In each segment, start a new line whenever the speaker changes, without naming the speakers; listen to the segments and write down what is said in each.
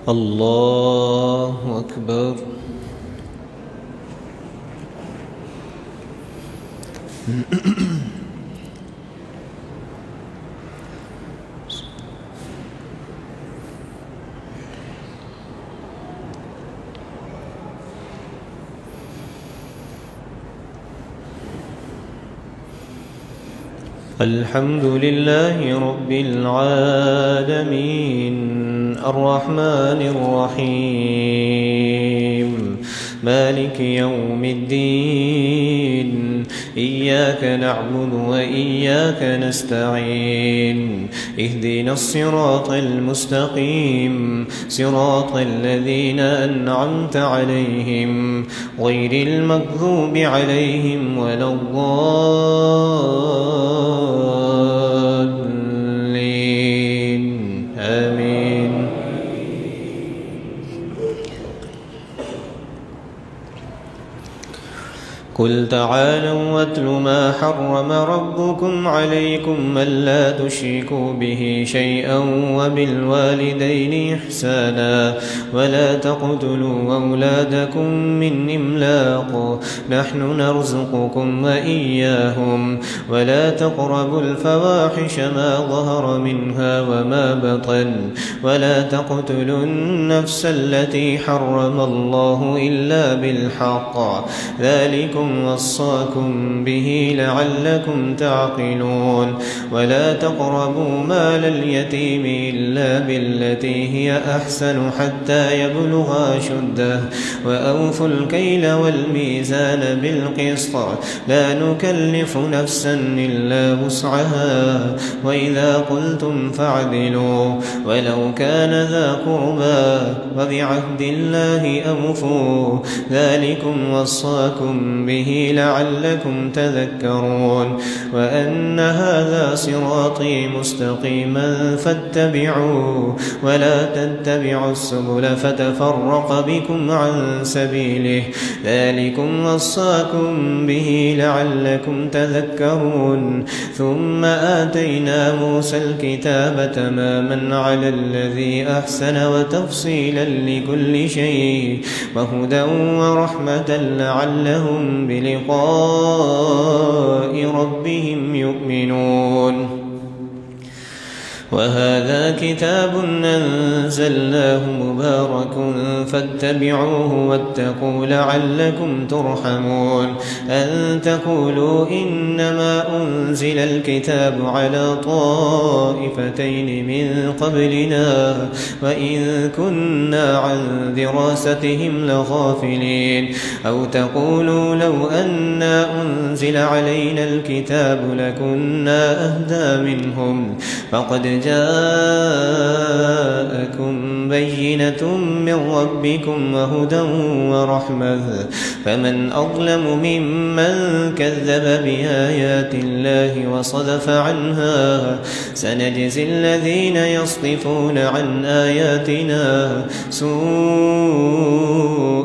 الله أكبر. الحمد لله رب العالمين الرحمن الرحيم مالك يوم الدين إياك نعبد وإياك نستعين اهدنا الصراط المستقيم صراط الذين أنعمت عليهم غير المغضوب عليهم ولا الضالين آمين. قل تعالوا واتل ما حرم ربكم عليكم ألا تشركوا به شيئا وبالوالدين إحسانا ولا تقتلوا أولادكم من إملاق نحن نرزقكم وإياهم ولا تقربوا الفواحش ما ظهر منها وما بطن ولا تقتلوا النفس التي حرم الله إلا بالحق ذلكم وصاكم به لعلكم تعقلون ولا تقربوا مال اليتيم إلا بالتي هي أحسن حتى يبلغ أشده وأوفوا الكيل والميزان بالقسط لا نكلف نفسا إلا وسعها وإذا قلتم فاعدلوا ولو كان ذا قربى وبعهد الله أوفوا ذلكم وصاكم به لعلكم تذكرون وأن هذا صراطي مستقيما فاتبعوه ولا تتبعوا السبل فتفرق بكم عن سبيله ذلكم وصاكم به لعلكم تذكرون ثم آتينا موسى الكتاب تماما على الذي أحسن وتفصيلا لكل شيء وهدى ورحمة لعلهم بلقاء ربهم يؤمنون وهذا كتاب أنزلناه مبارك فاتبعوه واتقوا لعلكم ترحمون أن تقولوا إنما أنزل الكتاب على طائفتين من قبلنا وإن كنا عن دراستهم لغافلين أو تقولوا لو أنا أنزل علينا الكتاب لكنا أهدى منهم فقد جاءكم بينة من ربكم وهدى ورحمة فمن أظلم ممن كذب بآيات الله وصدف عنها سنجزي الذين يصدفون عن آياتنا سوء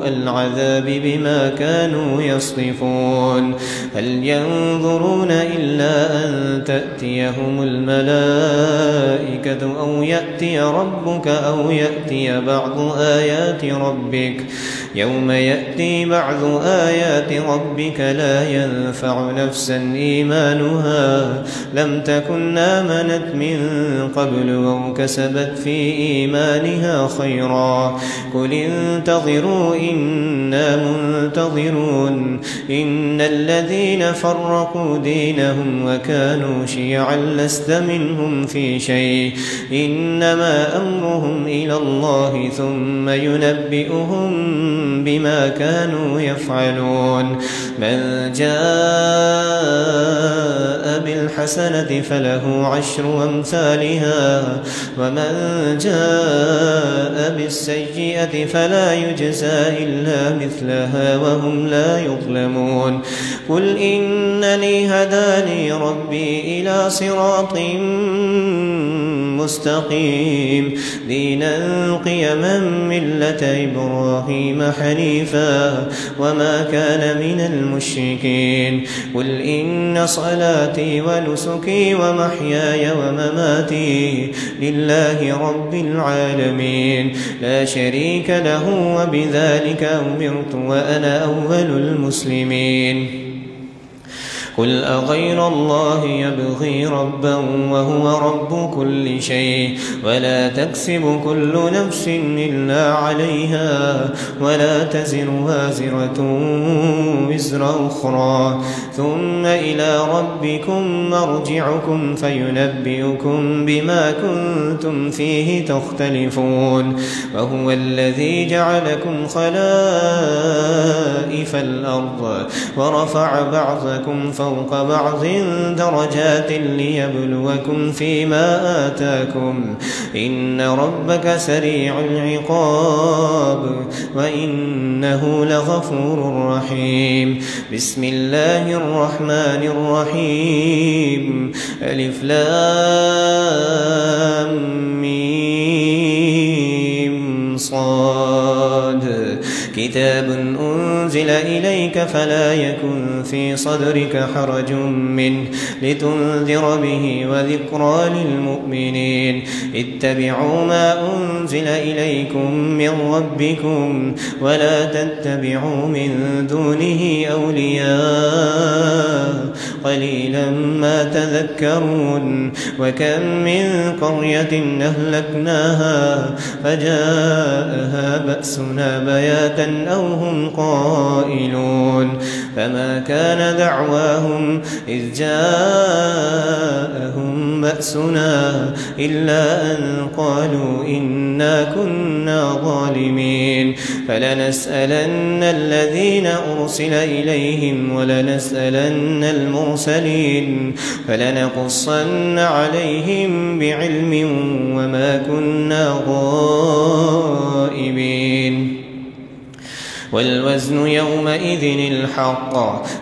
العذاب بما كانوا يصدفون هل ينظرون إلا أن تأتيهم الملائكة أو يأتي ربك أو يأتي بعض آيات ربك يوم يأتي بعض آيات ربك لا ينفع نفسا إيمانها لم تكن آمنت من قبل أو كسبت في إيمانها خيرا قل انتظروا إنا منتظرون إن الذين فرقوا دينهم وكانوا شيعا لست منهم في شيء إنما أمرهم إلى الله ثم ينبئهم بما كانوا يفعلون من جاء بالحسنة فله عشر أمثالها ومن جاء بالسيئة فلا يجزى إلا مثلها وهم لا يظلمون قل إنني هداني ربي إلى صراط مستقيم دينا قيما ملة إبراهيم حنيفا وما كان من المشركين قل إن صلاتي ونسكي ومحياي ومماتي لله رب العالمين لا شريك له وبذلك أمرت وأنا أول المسلمين قل أغير الله يبغي ربا وهو رب كل شيء ولا تكسب كل نفس إلا عليها ولا تزر وازرة وزر أخرى ثم إلى ربكم مرجعكم فينبئكم بما كنتم فيه تختلفون وهو الذي جعلكم خلائف الأرض ورفع بعضكم فوق بعض درجات ليبلوكم فيما آتاكم إن ربك سريع العقاب وإنه لغفور رحيم بسم الله الرحمن الرحيم ألف لام ميم صاد كتاب أنزل إليك فلا يكن في صدرك حرج منه لتنذر به وذكرى للمؤمنين اتبعوا ما أنزل إليكم من ربكم ولا تتبعوا من دونه أولياء قليلا ما تذكرون وكم من قرية أهلكناها فجاءها بأسنا بياتا أو هم قائلون فما كان دعواهم إذ جاءهم بأسنا إلا أن قالوا إنا كنا ظالمين فلنسألن الذين أرسل إليهم ولنسألن المرسلين فلنقصن عليهم بعلم وما كنا غائبين والوزن يومئذ الحق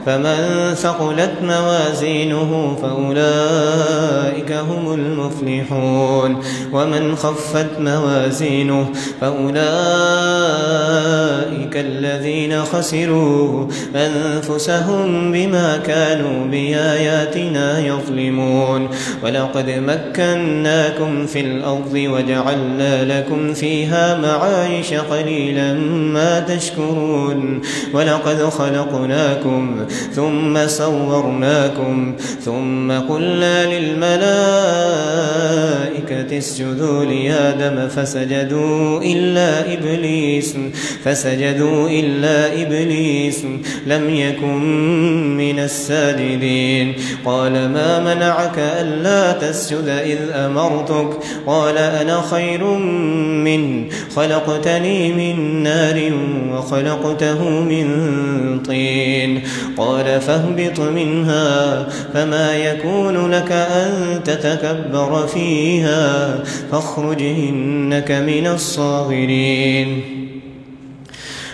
فمن ثقلت موازينه فأولئك هم المفلحون ومن خفت موازينه فأولئك الذين خسروا أنفسهم بما كانوا بآياتنا يظلمون ولقد مكناكم في الأرض وجعلنا لكم فيها معايش قليلا ما تشكرون ولقد خلقناكم ثم صورناكم ثم قلنا للملائكة اسجدوا لآدم فسجدوا إلا إبليس لم يكن من الساجدين قال ما منعك ألا تسجد إذ أمرتك قال أنا خير منه خلقتني من نار وخلقته من طين قال فاهبط منها فما يكون لك أن تتكبر فيها فاخرج إنك من الصاغرين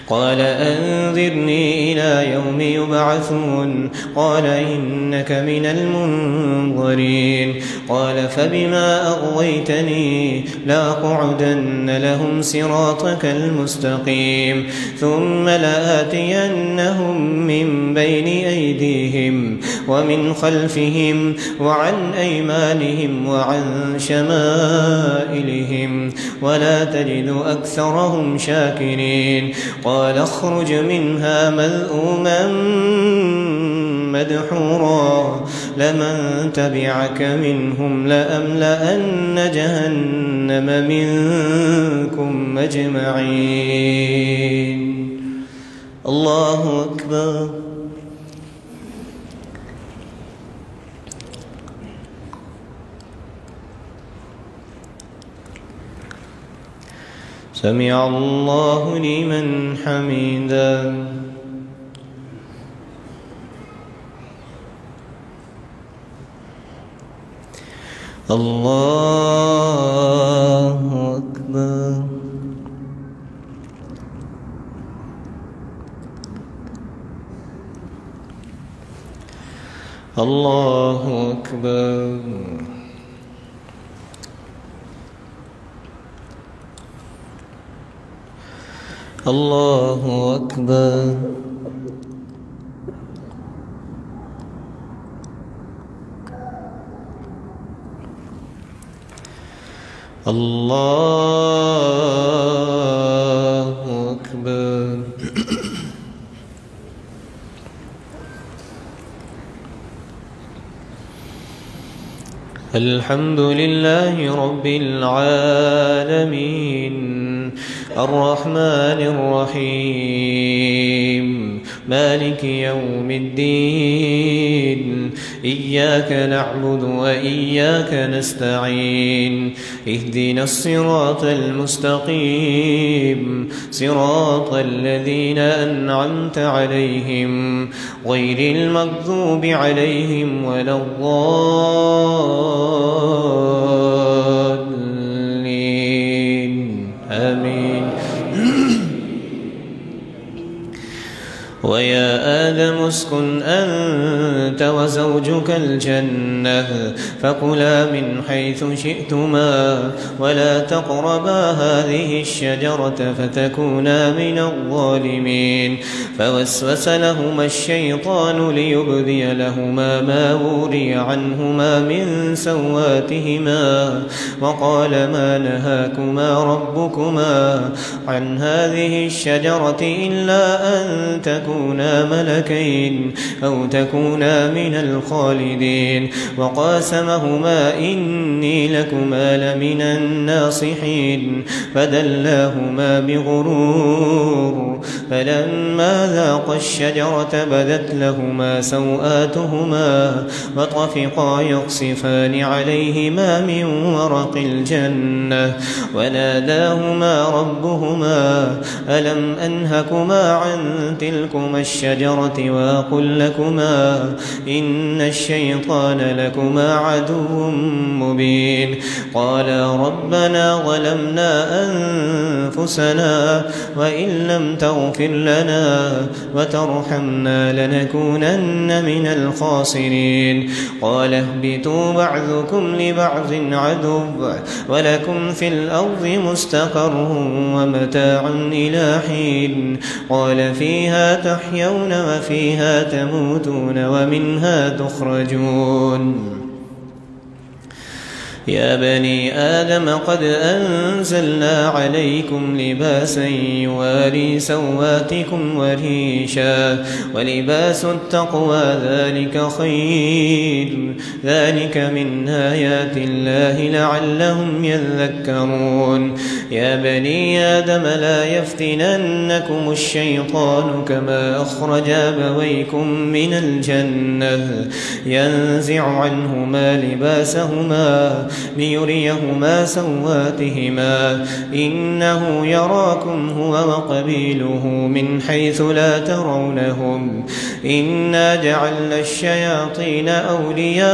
قال أنذرني إلى يوم يبعثون قال إنك من المنظرين قال فبما أغويتني لأقعدن لهم صراطك المستقيم ثم لآتينهم من بين أيديهم ومن خلفهم وعن أيمانهم وعن شمائلهم ولا تجد أكثرهم شاكرين قال اخرج منها مذءوما مدحورا لمن تبعك منهم لأملأن جهنم منكم أجمعين الله أكبر سمع الله لمن حمده الله أكبر الله أكبر الله أكبر. الله أكبر. الحمد لله رب العالمين الرحمن الرحيم مالك يوم الدين إياك نعبد وإياك نستعين اهدنا الصراط المستقيم صراط الذين أنعمت عليهم غير المغضوب عليهم ولا الضالين آمين. ويا آدم اسكن أنت وزوجك الجنة فكلا من حيث شئتما ولا تقربا هذه الشجرة فتكونا من الظالمين. فوسوس لهما الشيطان ليبدي لهما ما وري عنهما من سواتهما وقال ما نهاكما ربكما عن هذه الشجرة إلا أن تكونا ملكين أو تكونا من الخالدين. وقاسمهما إني لكما لمن الناصحين فدلاهما بغرور فلما ذاقا الشجرة بدت لهما سوآتهما وطفقا يخصفان عليهما من ورق الجنة وناداهما ربهما ألم أنهكما عن تلكما الشجرة وأقل لكما إن الشيطان لكما عدو مبين. قالا ربنا ظلمنا أنفسنا وإن لم تغفر لنا وترحمنا لنكونن من الخاسرين. قال اهبطوا بعضكم لبعض عدو ولكم في الأرض مستقر ومتاع إلى حين. قال فيها تحيون وفيها تموتون ومنها تخرجون. يا بني آدم قد أنزلنا عليكم لباسا يواري سواتكم وريشا ولباس التقوى ذلك خير ذلك من آيات الله لعلهم يذكرون. يا بني آدم لا يفتننكم الشيطان كما أخرج أبويكم من الجنة ينزع عنهما لباسهما ليريهما سواتهما إنه يراكم هو وقبيله من حيث لا ترونهم إنا جعلنا الشياطين أولياء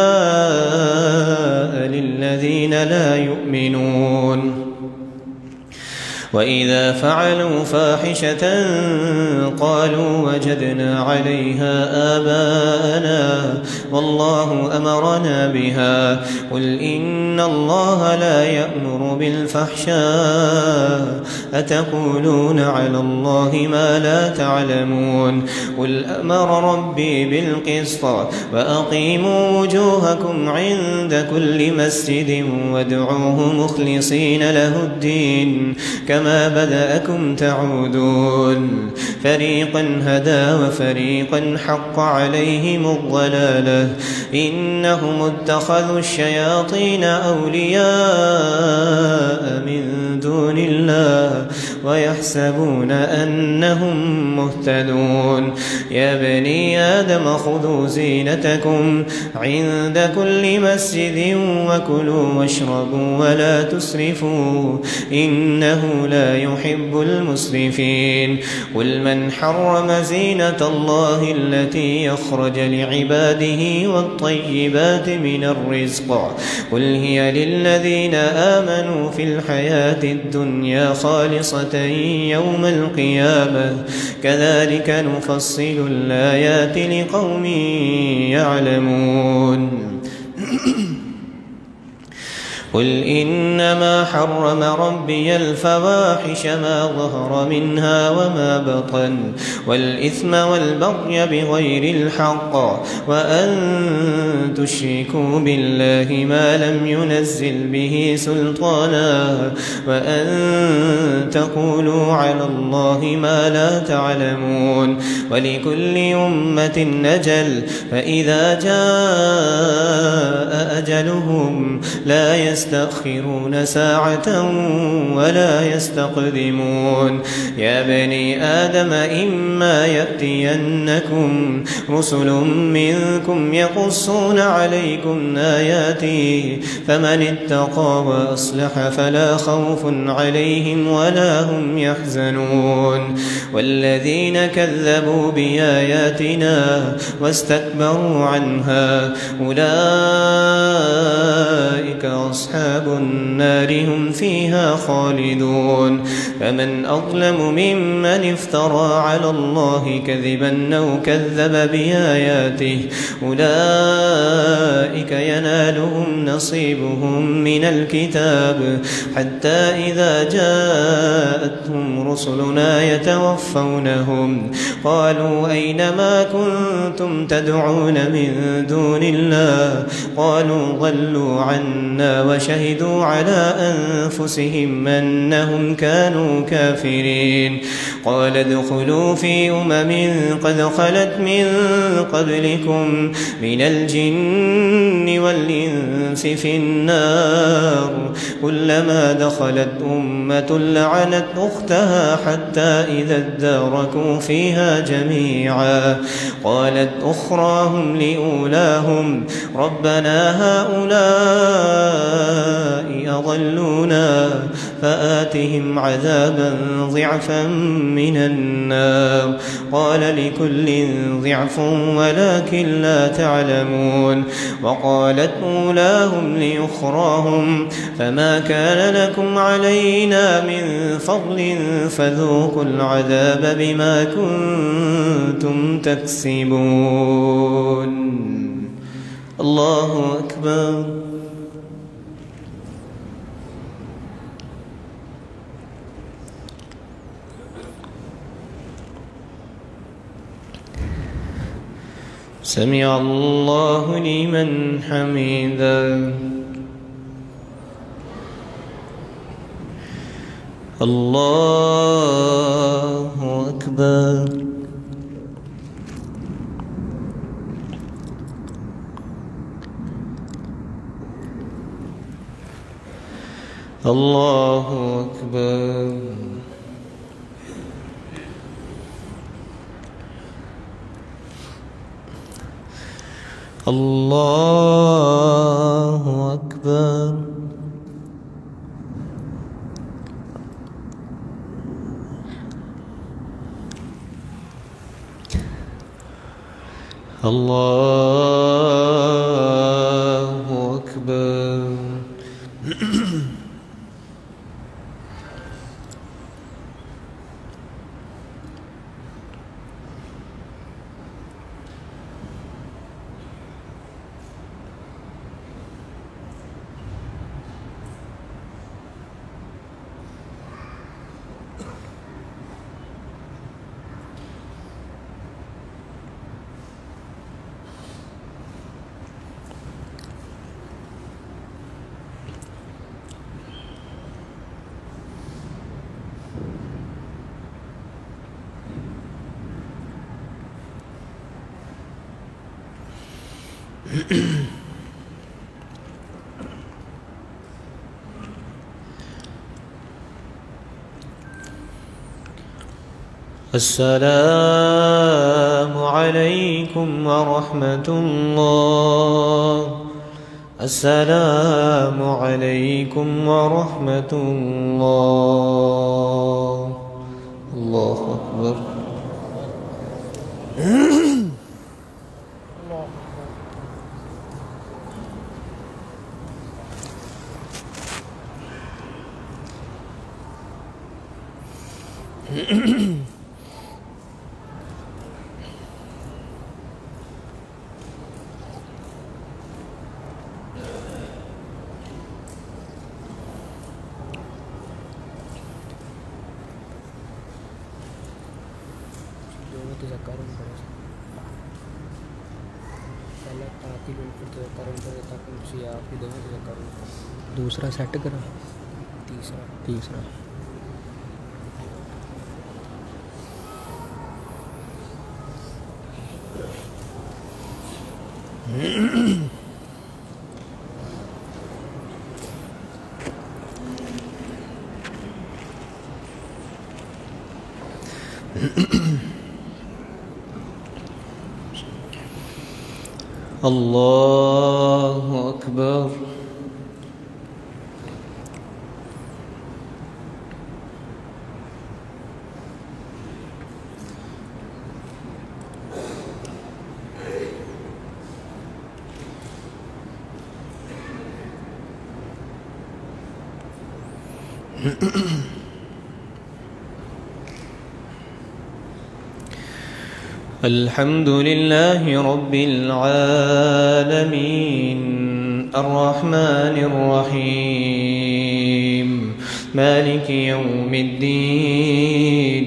للذين لا يؤمنون. وإذا فعلوا فاحشة قالوا وجدنا عليها آباءنا والله أمرنا بها قل إن الله لا يأمر بالفحشاء أتقولون على الله ما لا تعلمون. قل أمر ربي بالقسط وأقيموا وجوهكم عند كل مسجد وادعوه مخلصين له الدين كما بدأكم تعودون. فريقا هدى وفريقا حق عليهم الضلالة إنهم اتخذوا الشياطين أولياء من دون الله ويحسبون أنهم مهتدون. يا بني آدم خذوا زينتكم عند كل مسجد وكلوا واشربوا ولا تسرفوا إنه لا يحب المسرفين. قل من حرم زينة الله التي أخرج لعباده والطيبات من الرزق قل هي للذين آمنوا في الحياة الدنيا خالصة يوم القيامة كذلك نفصل الآيات لقوم يعلمون. قل إنما حرم ربي الفواحش ما ظهر منها وما بطن والإثم والبغي بغير الحق وأن تشركوا بالله ما لم ينزل به سلطانا وأن تقولوا على الله ما لا تعلمون ولكل أمة نجل فإذا جاء أجلهم لا يستأخرون ساعة ولا يستقدمون يا بني آدم إما يأتينكم رسل منكم يقصون عليكم آياتي فمن اتقى وأصلح فلا خوف عليهم ولا هم يحزنون والذين كذبوا بآياتنا واستكبروا عنها أولئك أصحاب النار هم فيها خالدون فمن أظلم ممن افترى على الله كذبا أو كذب بآياته أولئك ينالهم نصيبهم من الكتاب حتى إذا جاءتهم رسلنا يتوفونهم قالوا أين ما كنتم تدعون من دون الله قالوا ضلوا عنا وشهدوا على أنفسهم أنهم كانوا كافرين قال ادخلوا في قد خلت من قبلكم من الجن والإنس في النار كلما دخلت أمة لعنت أختها حتى إذا اداركوا فيها جميعا قالت أخراهم لأولاهم ربنا هؤلاء أضلونا فآتهم عذابا ضعفا من النار قال لكل ضعف ولكن لا تعلمون وقالت أولاهم لأخراهم فما كان لكم علينا من فضل فذوقوا العذاب بما كنتم تكسبون الله أكبر سمع الله لمن حمده الله أكبر الله أكبر الله أكبر الله أكبر السلام عليكم ورحمة الله السلام عليكم ورحمة الله الله أكبر
तज़क्करुन पढ़ो पहला ताक़िलुन फिर तज़क्करुन पढ़ो ताक़िल सियाक़ फिर दोनों तज़क्करुन दूसरा सेट करो तीसरा
الله أكبر. الحمد لله رب العالمين الرحمن الرحيم مالك يوم الدين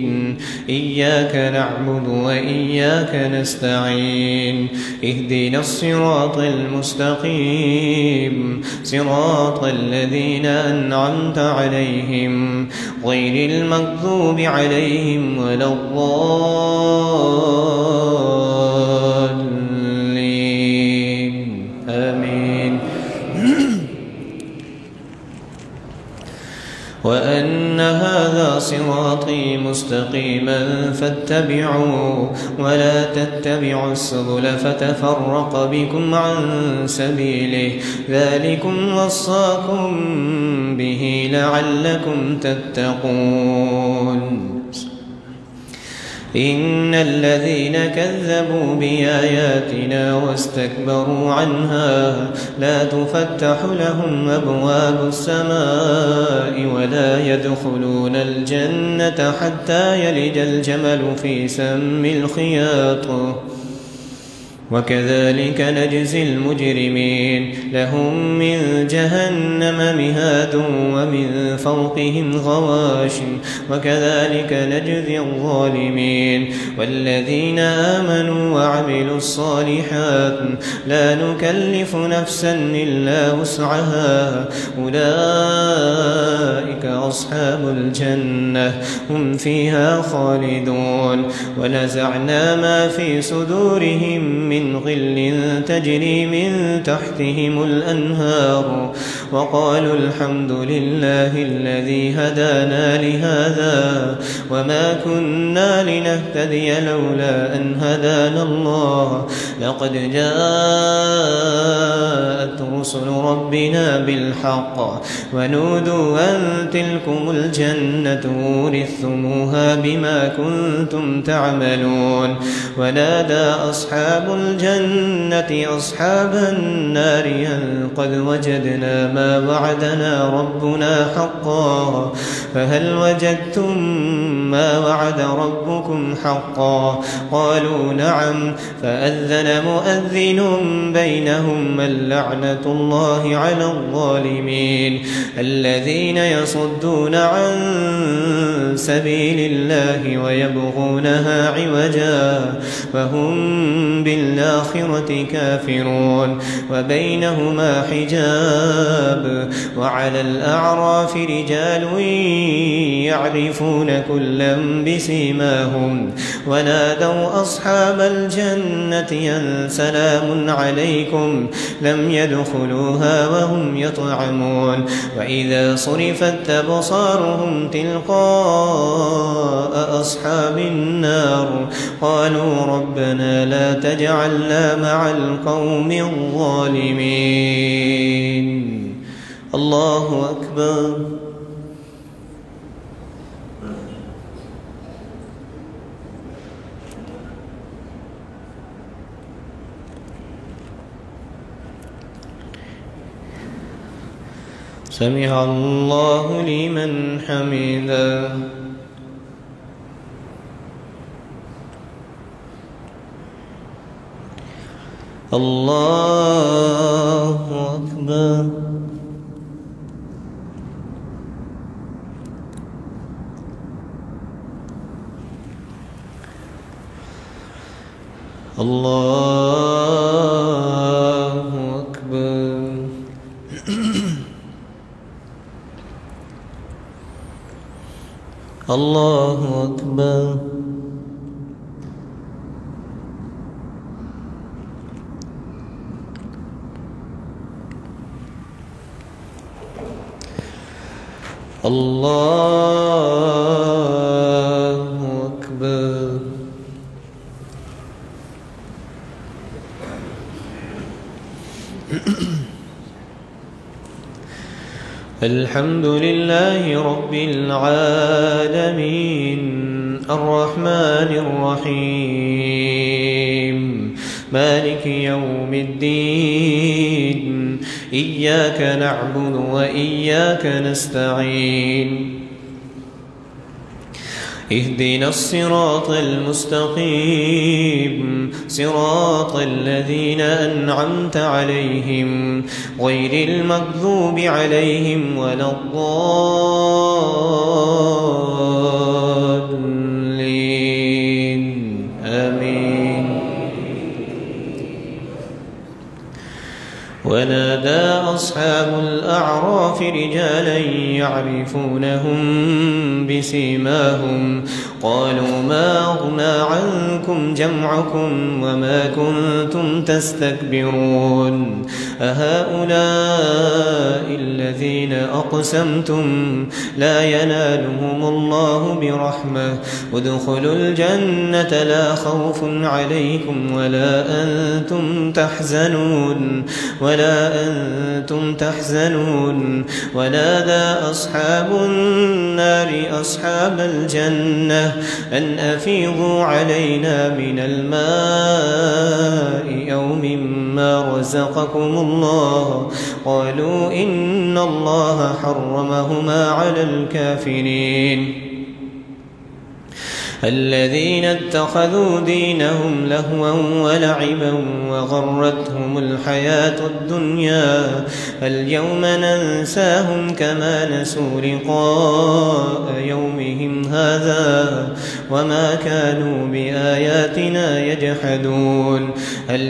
إياك نعبد وإياك نستعين اهدنا الصراط المستقيم صراط الذين أنعمت عليهم غير المغضوب عليهم ولا الضالين آمين. وأن هذا صراطي مستقيما فاتبعوه ولا تتبعوا السبل فتفرق بكم عن سبيله ذلكم وصاكم به لعلكم تتقون. إن الذين كذبوا بآياتنا واستكبروا عنها لا تفتح لهم أبواب السماء ولا يدخلون الجنة حتى يلج الجمل في سم الخياط وكذلك نجزي المجرمين لهم من جهنم مهاد ومن فوقهم غواش وكذلك نجزي الظالمين. والذين آمنوا وعملوا الصالحات لا نكلف نفسا إلا وسعها أولئك أصحاب الجنة هم فيها خالدون. ونزعنا ما في صدورهم من غل تجري من تحتهم الأنهار وقالوا الحمد لله الذي هدانا لهذا وما كنا لنهتدي لولا أن هدانا الله لقد جاءت رسل ربنا بالحق ونودوا أن تلكم الجنة أورثتموها بما كنتم تعملون. ونادى أصحاب الجنة أصحاب النار أن قد وجدنا ما وعدنا ربنا حقا فهل وجدتم ما وعد ربكم حقا قالوا نعم فأذن مؤذن بينهم اللعنة الله على الظالمين الذين يصدون عن سبيل الله ويبغونها عوجا وهم بالآخرة كافرون وبينهما حجاب. وعلى الأعراف رجال يعرفون كلا بسيماهم ونادوا أصحاب الجنة أن سلام عليكم لم يدخلوها وهم يطعمون. وإذا صرفت أبصارهم تلقاء أصحاب النار قالوا ربنا لا تجعلنا مع القوم الظالمين. الله أكبر. سمع الله لمن حمده. الله أكبر. الله أكبر. الله أكبر. الله أكبر. الحمد لله رب العالمين الرحمن الرحيم مالك يوم الدين إياك نعبد وإياك نستعين اهدنا الصراط المستقيم صراط الذين أنعمت عليهم غير المغضوب عليهم ولا الضالين آمين. ونادى أصحاب الأعراف رجالا يعرفونهم بسيماهم قالوا ما أغنى عنكم جمعكم وما كنتم تستكبرون أهؤلاء الذين أقسمتم لا ينالهم الله برحمة ادخلوا الجنة لا خوف عليكم ولا أنتم تحزنون ونادى أصحاب النار أصحاب الجنة أن أفيضوا علينا من الماء أو مما رزقكم الله قالوا إن الله حرمهما على الكافرين الذين اتخذوا دينهم لهوا ولعبا وغرتهم الحياة الدنيا اليوم ننساهم كما نسوا لقاء يومهم هذا وما كانوا بآياتنا يجحدون هل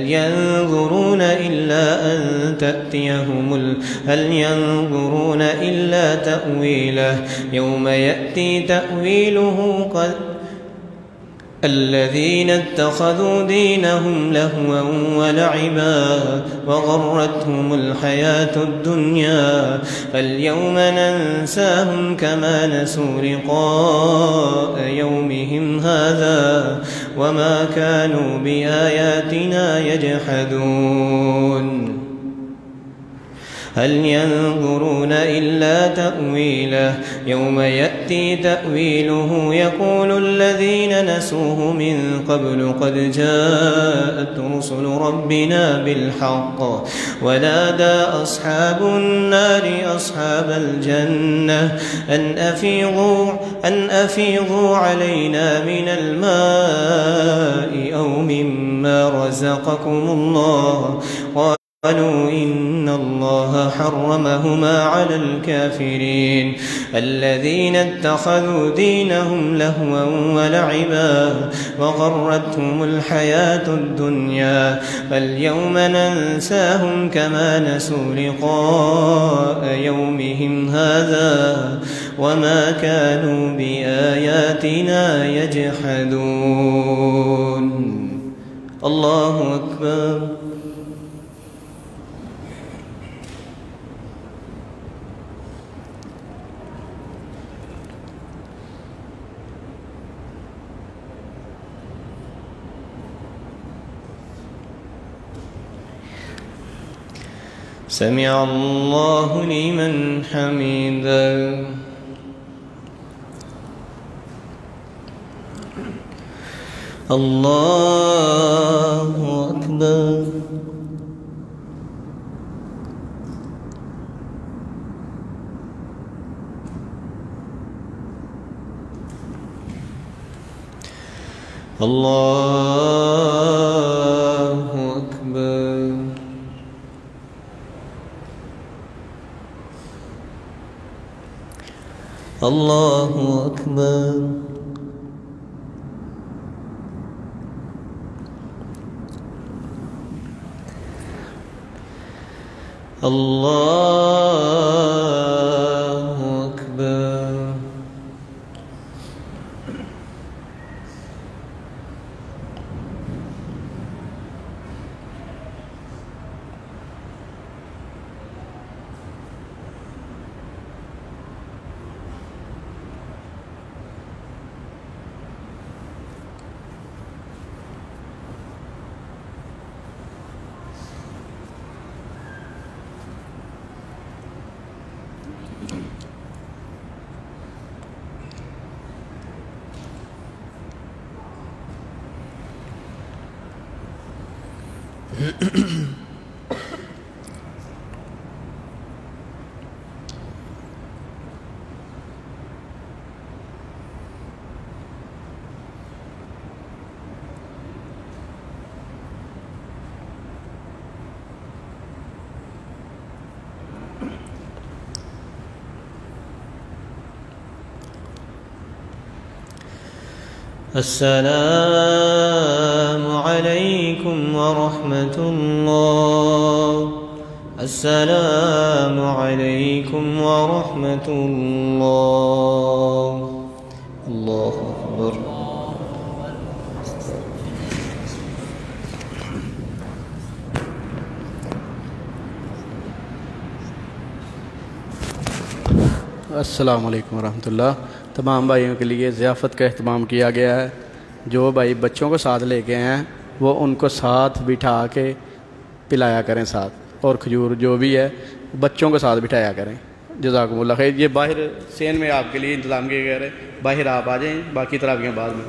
ينظرون إلا تأويله يوم يأتي تأويله الذين اتخذوا دينهم لهوا ولعبا وغرتهم الحياة الدنيا فاليوم ننساهم كما نسوا لقاء يومهم هذا وما كانوا بآياتنا يجحدون هل ينظرون إلا تأويله يوم يأتي تأويله يقول الذين نسوه من قبل قد جاءت رسل ربنا بالحق ونادى أصحاب النار أصحاب الجنة أن أفيضوا علينا من الماء أو مما رزقكم الله قالوا إن الله حرمهما على الكافرين الذين اتخذوا دينهم لهوا ولعبا وغرتهم الحياة الدنيا فاليوم ننساهم كما نسوا لقاء يومهم هذا وما كانوا بآياتنا يجحدون. الله أكبر. سمع الله لمن حمده. الله أكبر. الله أكبر. الله أكبر. الله أكبر. السلام عليكم ورحمة الله. السلام عليكم ورحمة الله. الله أكبر.
अस्सलाम वालेकुम रहमतुल्लाह। तमाम भाइयों के लिए ज़ियाफ़त का अहतमाम किया गया है। जो भाई बच्चों को साथ लेके आए हैं वो उनको साथ बिठा के पिलाया करें साथ, और खजूर जो भी है बच्चों को साथ बिठाया करें। जज़ाकुमुल्लाह खैर। ये बाहर सेन में आपके लिए इंतज़ाम किया गया है, बाहर आप आ जाएँ, बाकी तरावियाँ बाद में।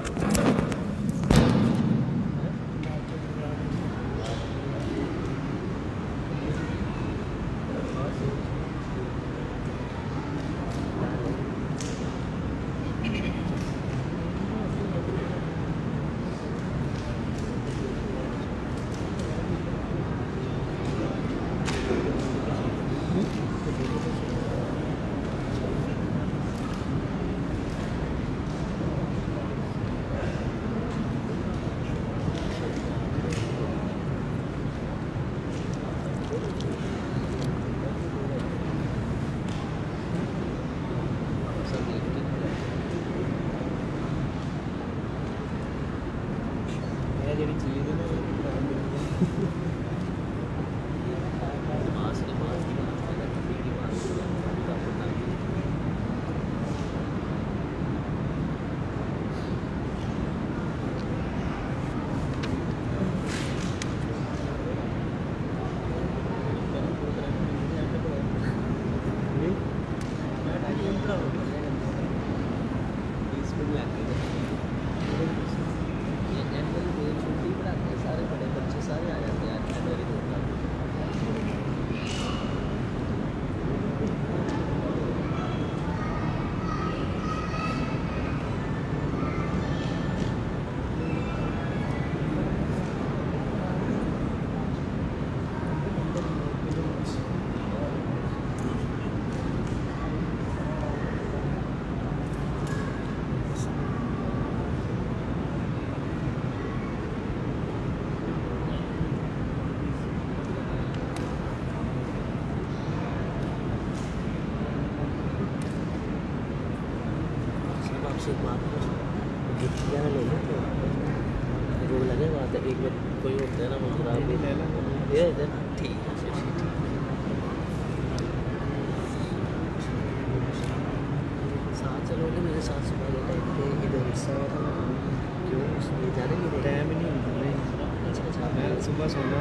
सुबह सोना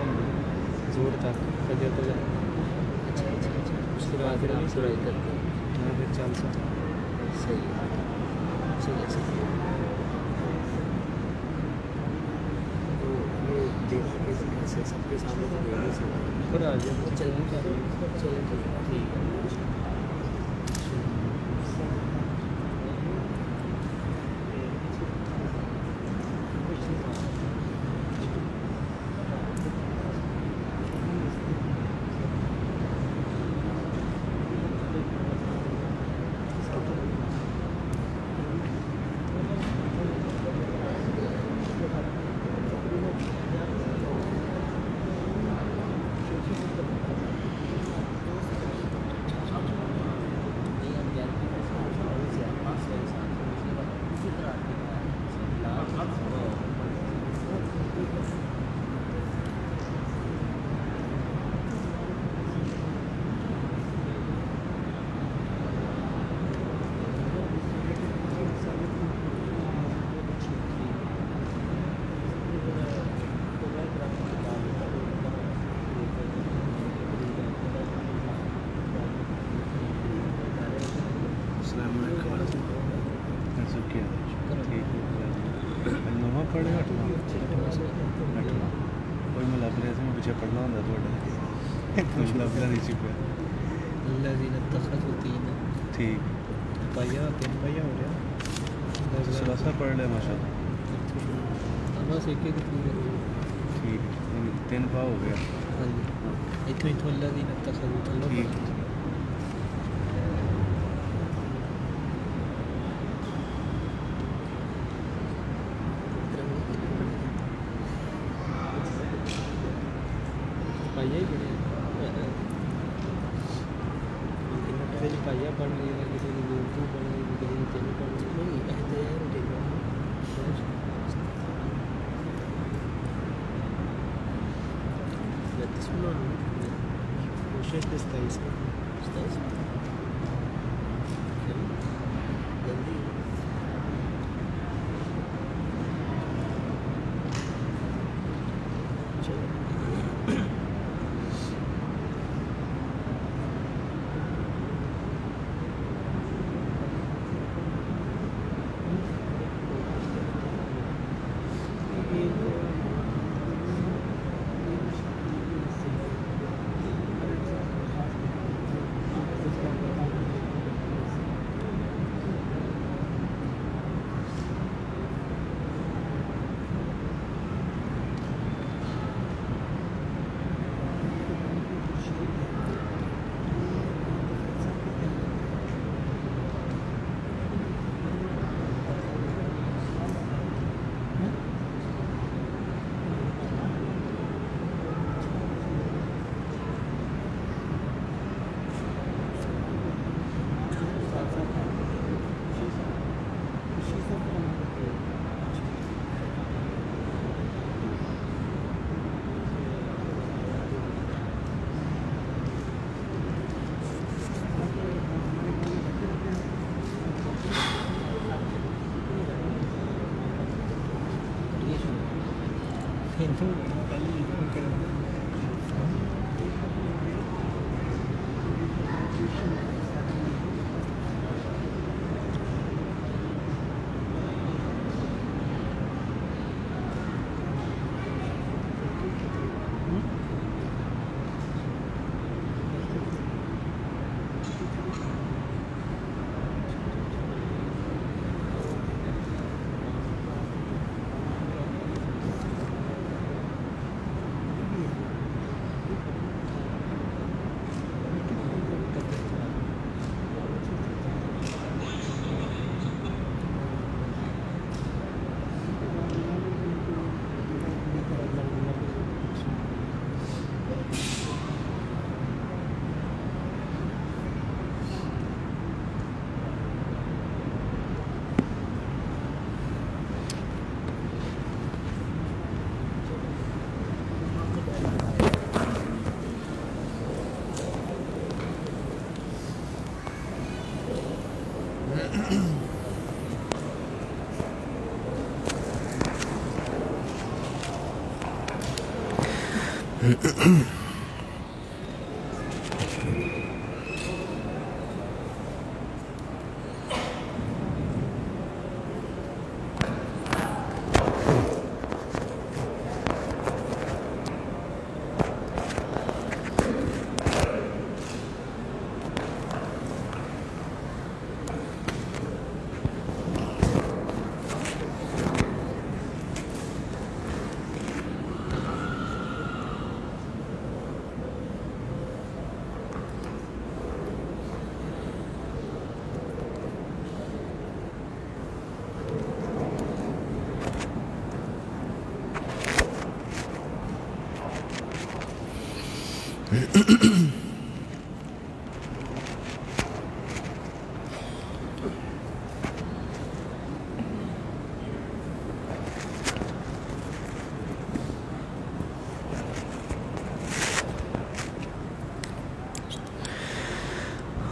जोर तक फजर तो उसके बाद फिर आप सुराई करते हैं। हाँ फिर 400 सही है, सही है, सही है। तो ये देख के ऐसे सबके सामने तो नहीं सुना फिर आ जाए चलने का चलें ठीक है। जैसे मैं पीछे पढ़ना होता थोड़ा कुछ लफ्ज़ नहीं छिपे
الذين اتخذوا دينا
ठीक
पाया 3 पाया हो गया
सलासा पढ़ ले माशाल्लाह
बस एक एक
ठीक 3 पा हो गया
हाँ जी इतो الذين اتخذوا
ठीक
पाया ही बढ़िया किसी ने पाया पढ़ लिया किसी ने उर्दू पढ़ ली किसी ने तेलुगु पढ़ ली नहीं ऐसे यार تسمع وشيء تستعيش استعيش جلدي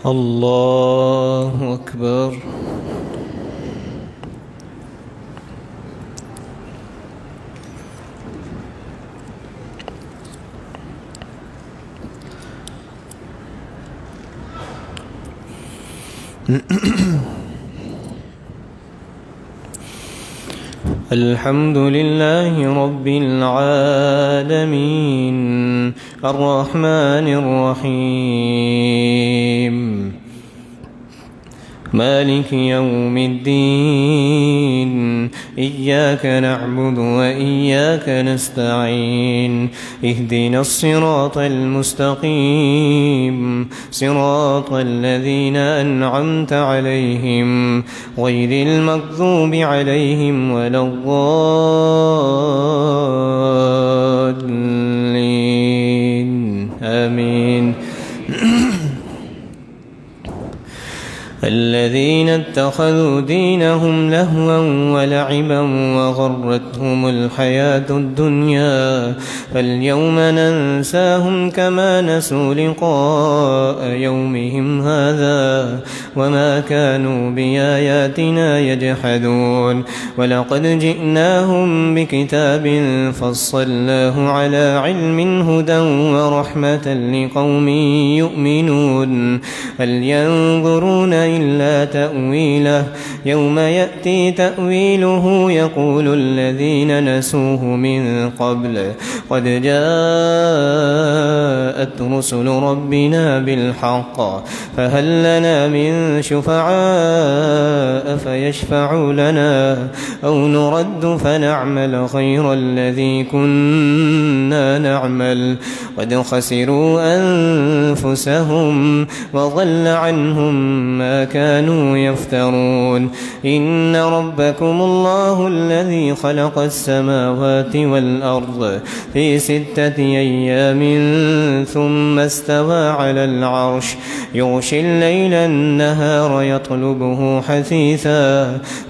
الله أكبر. الحمد لله رب العالمين الرحمن الرحيم مالك يوم الدين إياك نعبد وإياك نستعين اهدنا الصراط المستقيم صراط الذين أنعمت عليهم غير المغضوب عليهم ولا الضالين آمين. الذين اتخذوا دينهم لهوا ولعبا وغرتهم الحياة الدنيا فاليوم ننساهم كما نسوا لقاء يومهم هذا وما كانوا بآياتنا يجحدون ولقد جئناهم بكتاب فصلناه على علم هدى ورحمة لقوم يؤمنون هل ينظرون إلا تأويله يوم يأتي تأويله يقول الذين نسوه من قبل قد جاءت رسل ربنا بالحق فهل لنا من شفعاء فيشفعوا لنا أو نرد فنعمل غير الذي كنا نعمل قد خسروا أنفسهم وضل عنهم ما كانوا يفترون إن ربكم الله الذي خلق السماوات والأرض في 6 أيام ثم استوى على العرش يغشي الليل النهار يطلبه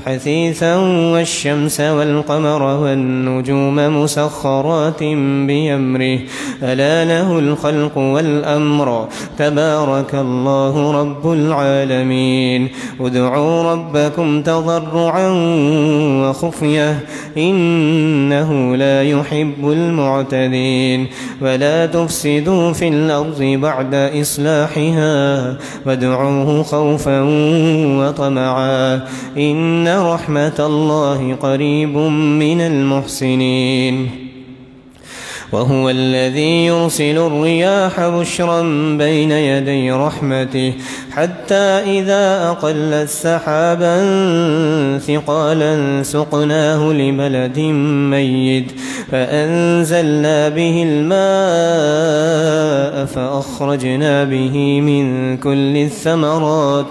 حثيثا والشمس والقمر والنجوم مسخرات بأمره ألا له الخلق والأمر تبارك الله رب العالمين ادعوا ربكم تضرعا وخفية إنه لا يحب المعتدين ولا تفسدوا في الأرض بعد إصلاحها وادعوه خوفا وطمعا إن رحمة الله قريب من المحسنين وهو الذي يرسل الرياح بشرا بين يدي رحمته حتى إذا أقلت سحابا ثقالا سقناه لبلد ميت فأنزلنا به الماء فأخرجنا به من كل الثمرات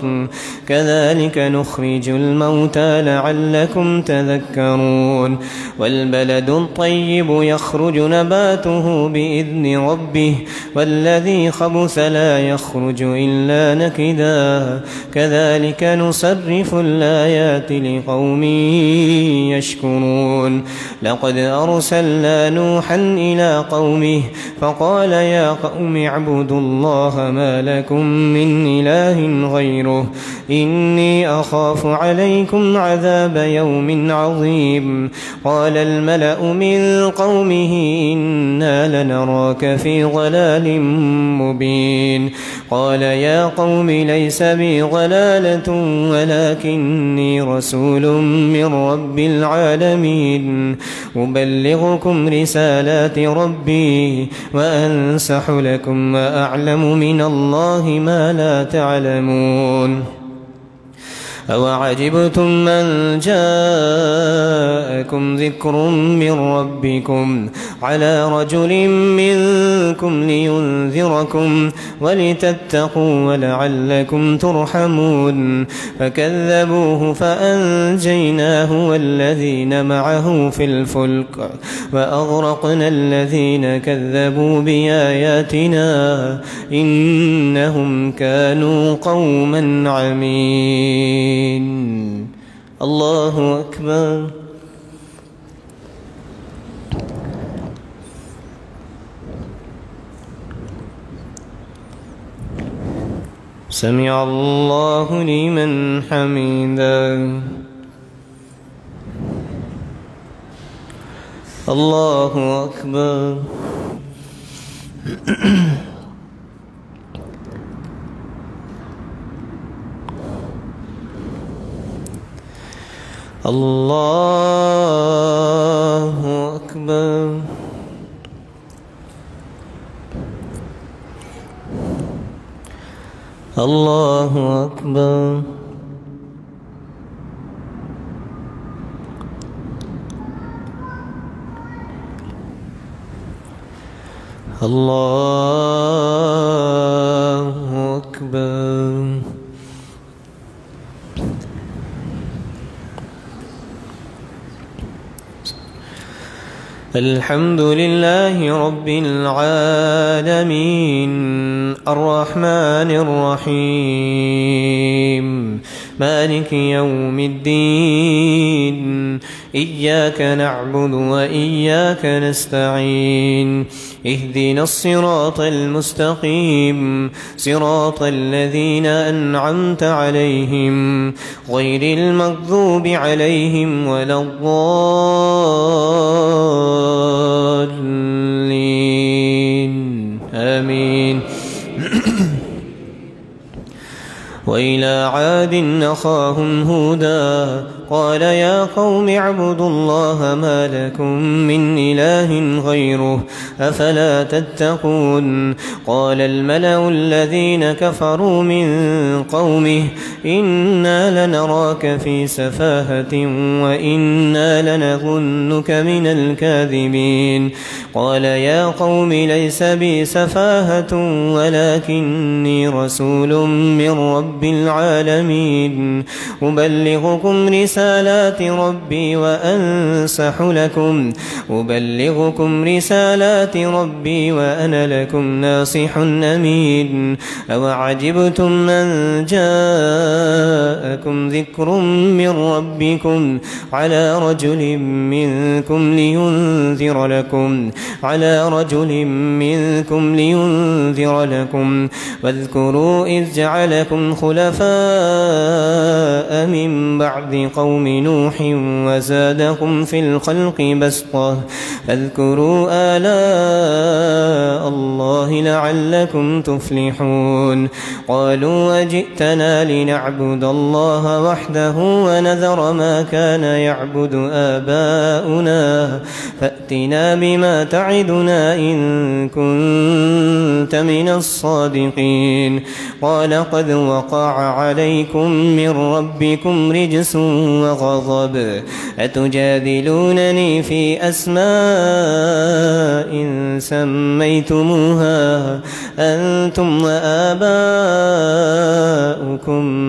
كذلك نخرج الموتى لعلكم تذكرون والبلد الطيب يخرج نباته بإذن ربه والذي خبث لا يخرج إلا نكدا كذلك نصرف الآيات لقوم يشكرون لقد أرسلنا نوحا إلى قومه فقال يا قوم اعبدوا الله ما لكم من إله غيره إني أخاف عليكم عذاب يوم عظيم قال الملأ من قومه إنا لنراك في ضلال مبين قال يا قوم ليس بي ضلالة ولكني رسول من رب العالمين أبلغكم رسالات ربي وأنصح لكم وأعلم من الله ما لا تعلمون أوعجبتم أن جاءكم ذكر من ربكم على رجل منكم لينذركم ولتتقوا ولعلكم ترحمون فكذبوه فأنجيناه والذين معه في الفلك وأغرقنا الذين كذبوا بآياتنا إنهم كانوا قوما عمين. الله أكبر. سمع الله لمن حمده. الله أكبر. الله أكبر. الله أكبر. الله أكبر. الحمد لله رب العالمين الرحمن الرحيم مالك يوم الدين إياك نعبد وإياك نستعين اهدنا الصراط المستقيم صراط الذين أنعمت عليهم غير المغضوب عليهم ولا الضالين آمين. وإلى عاد أخاهم هودا قال يا قوم اعبدوا الله ما لكم من إله غيره أفلا تتقون. قال الملأ الذين كفروا من قومه إنا لنراك في سفاهة وإنا لنظنك من الكاذبين. قال يا قوم ليس بي سفاهة ولكني رسول من رب العالمين أبلغكم رسالات ربي وأنا لكم ناصح أمين. أوعجبتم أن جاءكم ذكر من ربكم على رجل منكم لينذر لكم واذكروا إذ جعلكم خلفاء من بعد قوم نوح وزادكم في الخلق بسطة فاذكروا آلاء الله لعلكم تفلحون. قالوا وجئتنا لنعبد الله وحده ونذر ما كان يعبد آباؤنا فأتنا بما تعدنا إن كنت من الصادقين. قال قد وقع عليكم من ربكم رجس وغضب أتجادلونني في أسماء سميتموها أنتم وآباؤكم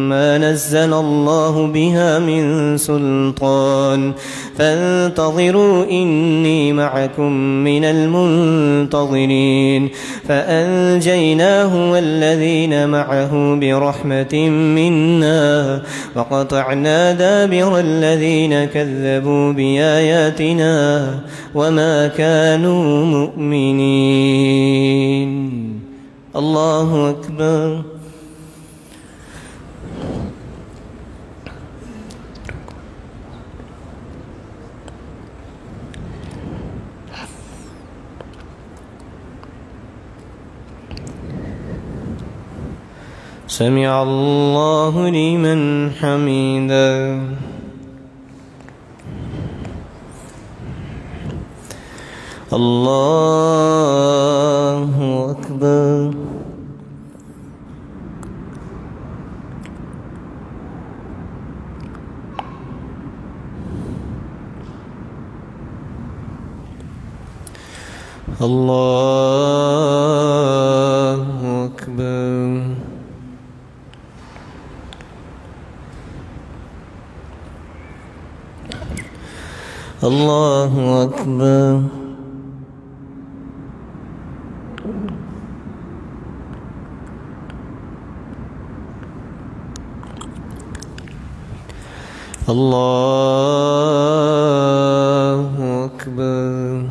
ما نزل الله بها من سلطان فانتظروا إني معكم من المنتظرين. فأنجيناه والذين معه برحمة منا وقطعنا دابر الذين كذبوا بآياتنا وما كانوا مؤمنين. الله أكبر. سمع الله لمن حمده. الله أكبر. الله أكبر. الله أكبر. الله أكبر.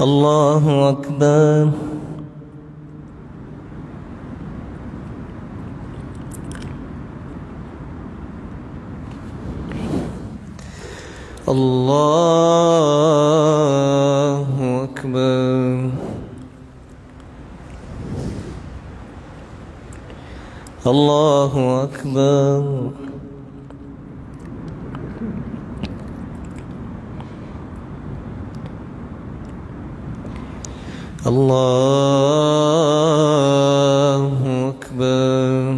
الله أكبر. الله أكبر. الله أكبر. الله أكبر.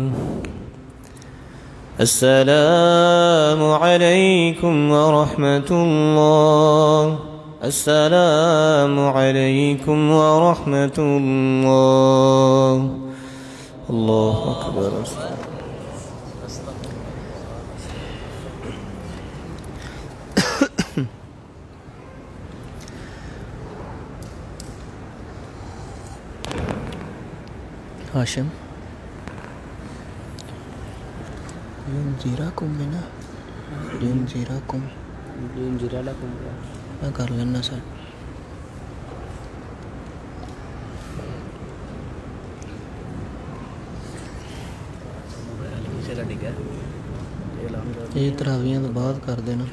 السلام عليكم ورحمة الله. السلام عليكم ورحمة الله. الله أكبر. هاشم ينذركم منه ينذركم
ينذر لكم
मैं कर लेना सर. ये तरावियां तो बाद कर देना.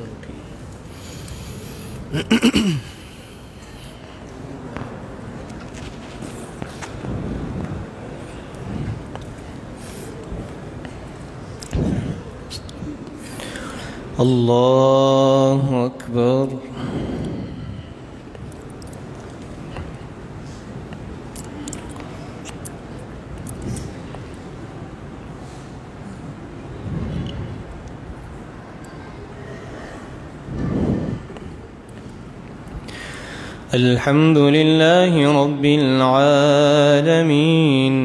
الله أكبر. الحمد لله رب العالمين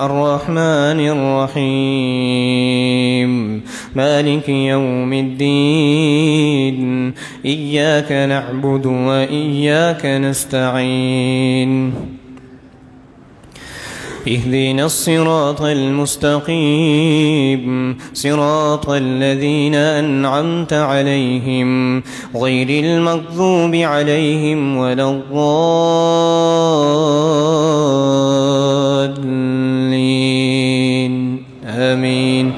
الرحمن الرحيم مالك يوم الدين إياك نعبد وإياك نستعين اهدنا الصراط المستقيم صراط الذين أنعمت عليهم غير المغضوب عليهم ولا الضالين آمين.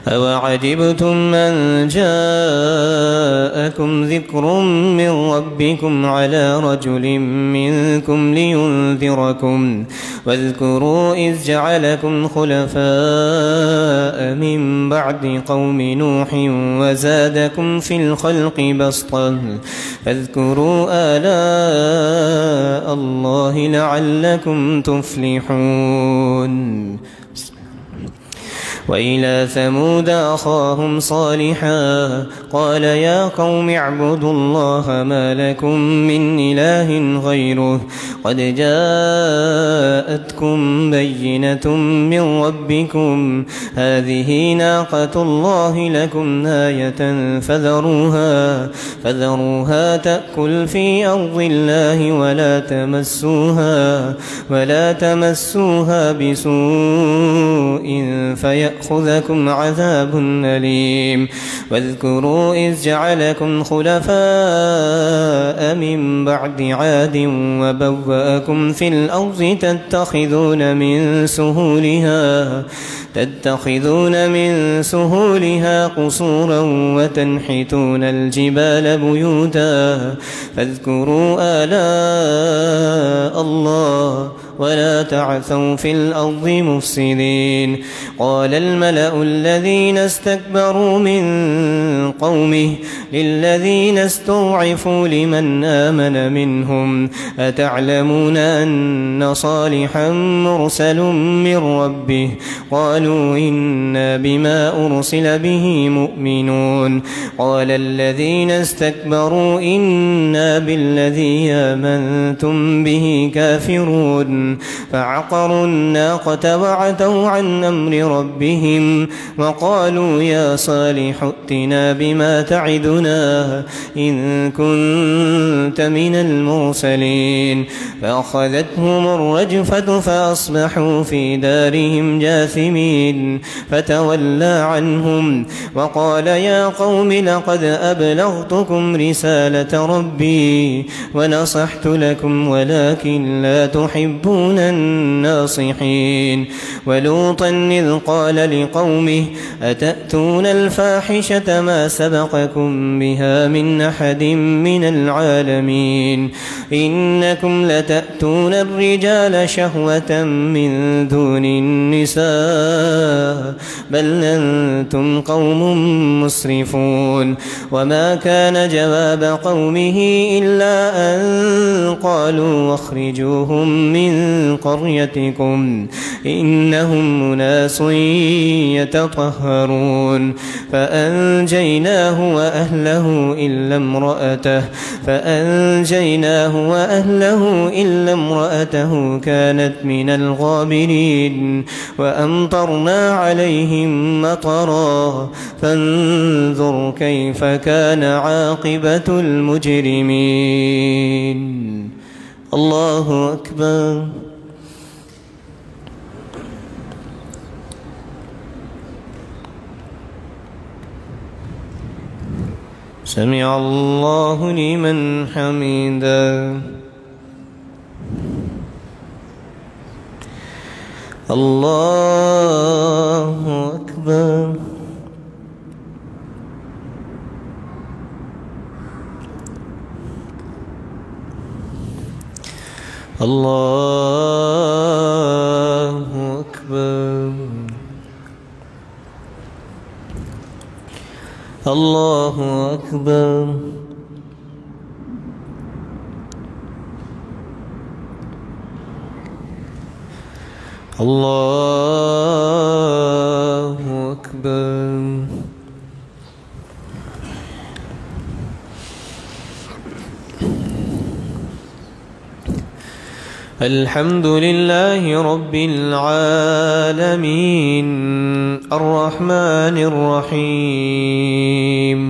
أوعجبتم أن جاءكم ذكر من ربكم على رجل منكم لينذركم واذكروا إذ جعلكم خلفاء من بعد قوم نوح وزادكم في الخلق بسطة فاذكروا آلاء الله لعلكم تفلحون. وإلى ثمود أخاهم صالحا قال يا قوم اعبدوا الله ما لكم من إله غيره قد جاءتكم بينة من ربكم هذه ناقة الله لكم آية فذروها تأكل في أرض الله ولا تمسوها بسوء فيأخذكم عذاب أليم. واذكروا إذ جعلكم خلفاء من بعد عاد وبوأكم في الأرض تتخذون من سهولها قصورا وتنحتون الجبال بيوتا فاذكروا آلاء الله ولا تعثوا في الأرض مفسدين. قال الملأ الذين استكبروا من قومه للذين استضعفوا لمن آمن منهم أتعلمون أن صالحا مرسل من ربه قالوا إنا بما أرسل به مؤمنون. قال الذين استكبروا إنا بالذي آمنتم به كافرون. فعقروا الناقة وعتوا عن أمر ربهم وقالوا يا صالح ائتنا بما تعدنا إن كنت من المرسلين فأخذتهم الرجفة فأصبحوا في دارهم جاثمين فتولى عنهم وقال يا قوم لقد أبلغتكم رسالة ربي ونصحت لكم ولكن لا تحبون الناصحين ولوطا إذ قال لقومه أتأتون الفاحشة ما سبقكم بها من أحد من العالمين إنكم لتأتون الرجال شهوة من دون النساء بل أنتم قوم مسرفون وما كان جواب قومه إلا أن قالوا واخرجوهم من قريتكم إنهم أناس يتطهرون فأنجيناه وأهله إلا امرأته كانت من الغابرين وأمطرنا عليهم مطرا فانظر كيف كان عاقبة المجرمين. الله أكبر. سمع الله لمن حمده. الله أكبر. الله أكبر. الله أكبر. الله أكبر. الحمد لله رب العالمين الرحمن الرحيم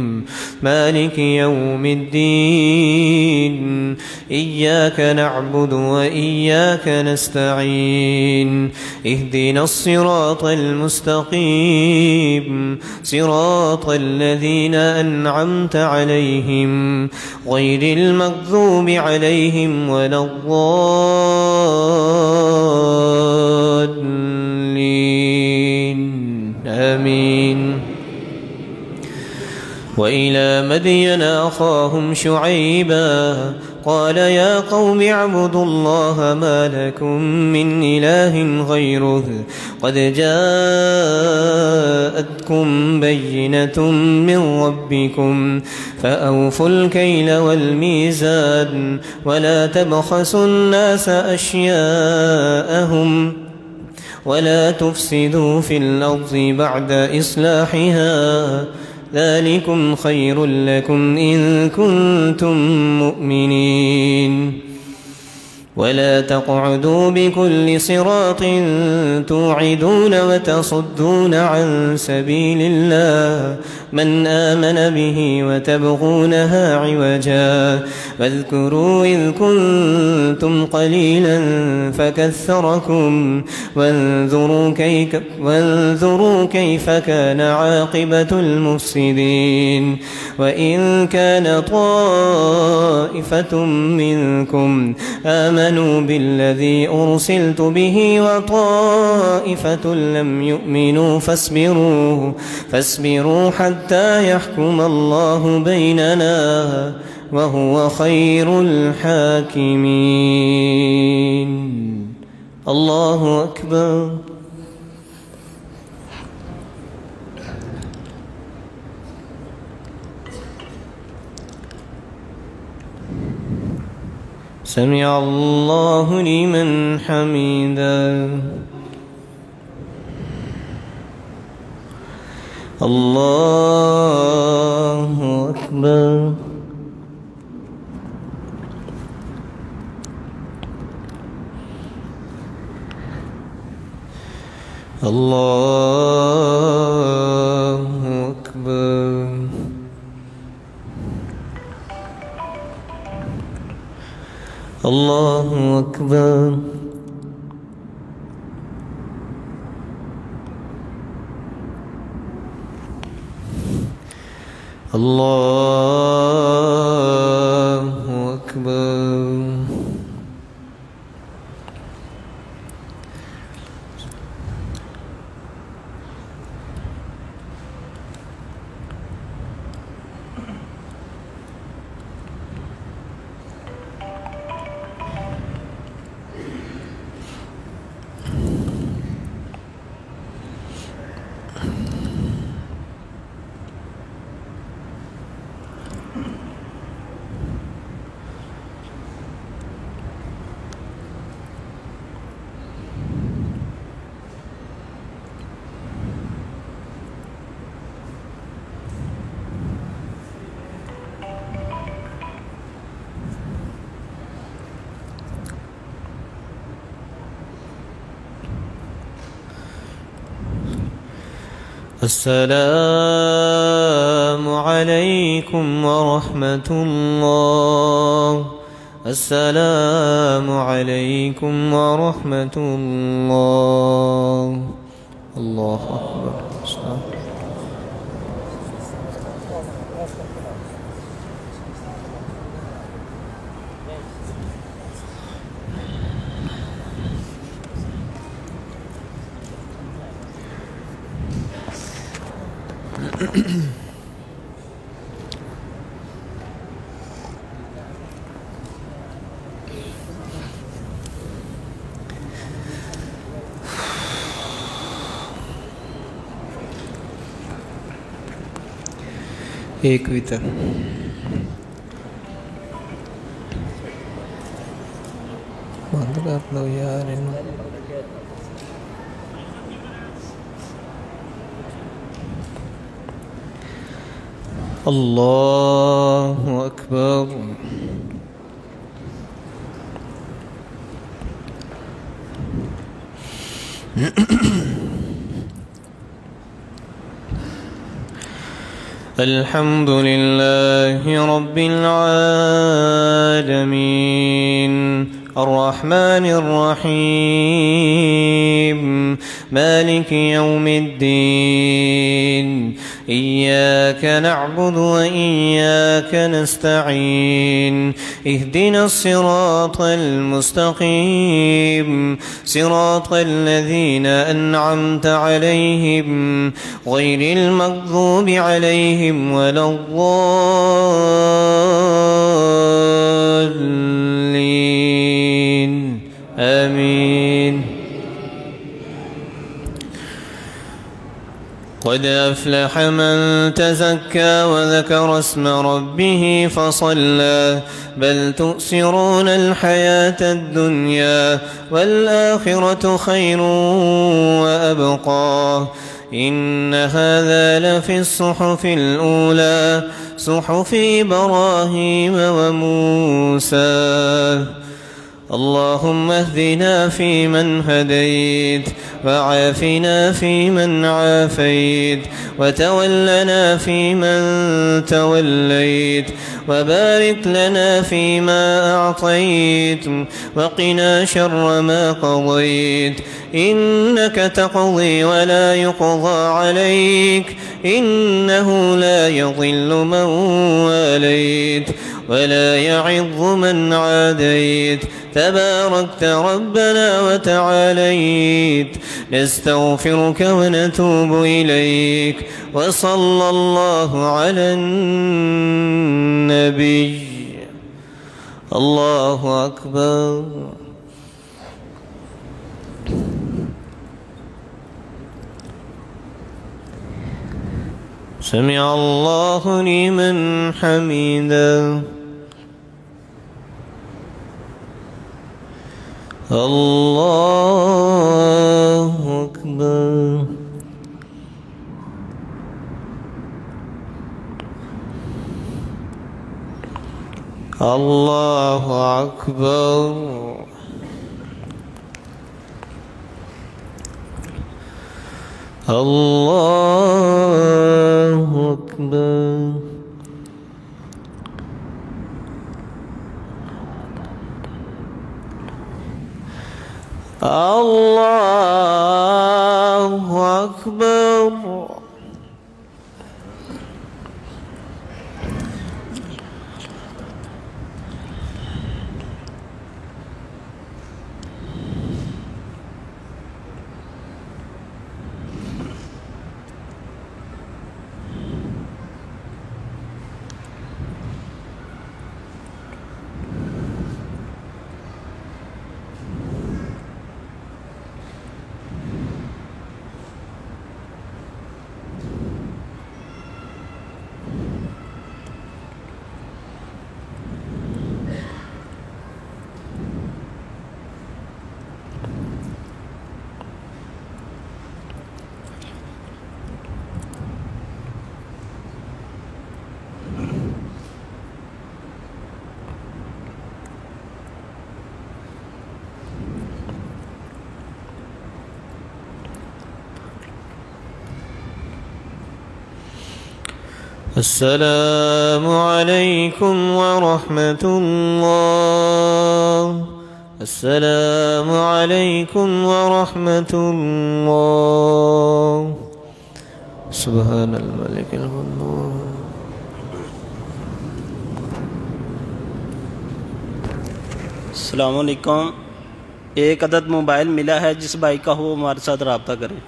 مالك يوم الدين إياك نعبد وإياك نستعين اهدنا الصراط المستقيم صراط الذين أنعمت عليهم غير المغضوب عليهم ولا الضالين آمين. وإلى مدين أخاهم شعيبا قال يا قوم اعبدوا الله ما لكم من إله غيره قد جاءتكم بينة من ربكم فأوفوا الكيل والميزان ولا تبخسوا الناس أشياءهم ولا تفسدوا في الأرض بعد إصلاحها ذلكم خير لكم إن كنتم مؤمنين. ولا تقعدوا بكل صراط توعدون وتصدون عن سبيل الله من آمن به وتبغونها عوجا واذكروا إذ كنتم قليلا فكثركم وانظروا كيف كان عاقبة المفسدين. وإن كان طائفة منكم آمنوا بالذي أرسلت به وطائفة لم يؤمنوا فاصبروا حتى يحكم الله بيننا وهو خير الحاكمين. الله أكبر. سمع الله لمن حمده. الله أكبر. الله أكبر. الله أكبر. الله أكبر. السلام عليكم ورحمة الله. السلام عليكم ورحمة الله. الله أكبر. एक वितर बंद कर लो यार इन्हें। الله أكبر. الحمد لله رب العالمين الرحمن الرحيم مالك يوم الدين إياك نعبد وإياك نستعين اهدنا الصراط المستقيم صراط الذين أنعمت عليهم غير المغضوب عليهم ولا الضالين آمين. قد أفلح من تزكى وذكر اسم ربه فصلى بل تؤثرون الحياة الدنيا والآخرة خير وأبقى إن هذا لفي الصحف الأولى صحف إبراهيم وموسى. اللهم اهدنا فيمن هديت وعافنا فيمن عافيت وتولنا فيمن توليت وبارك لنا فيما أعطيت وقنا شر ما قضيت إنك تقضي ولا يقضى عليك إنه لا يضل من واليت ولا يعظ من عاديت تباركت ربنا وتعاليت نستغفرك ونتوب إليك وصلى الله على النبي. الله أكبر. سمع الله لمن حمده. الله أكبر. الله أكبر. अल्लाहु अकबर। अल्लाहु अकबर। अस्सलामु अलैकुम वरहमतुल्लाह। अस्सलामु अलैकुम वरहमतुल्लाह। सुब्हानल मलिकिल कुद्दूस।
अस्सलाम वालेकुम। एक अदद मोबाइल मिला है, जिस भाई का हो हमारे साथ रब्ता करें।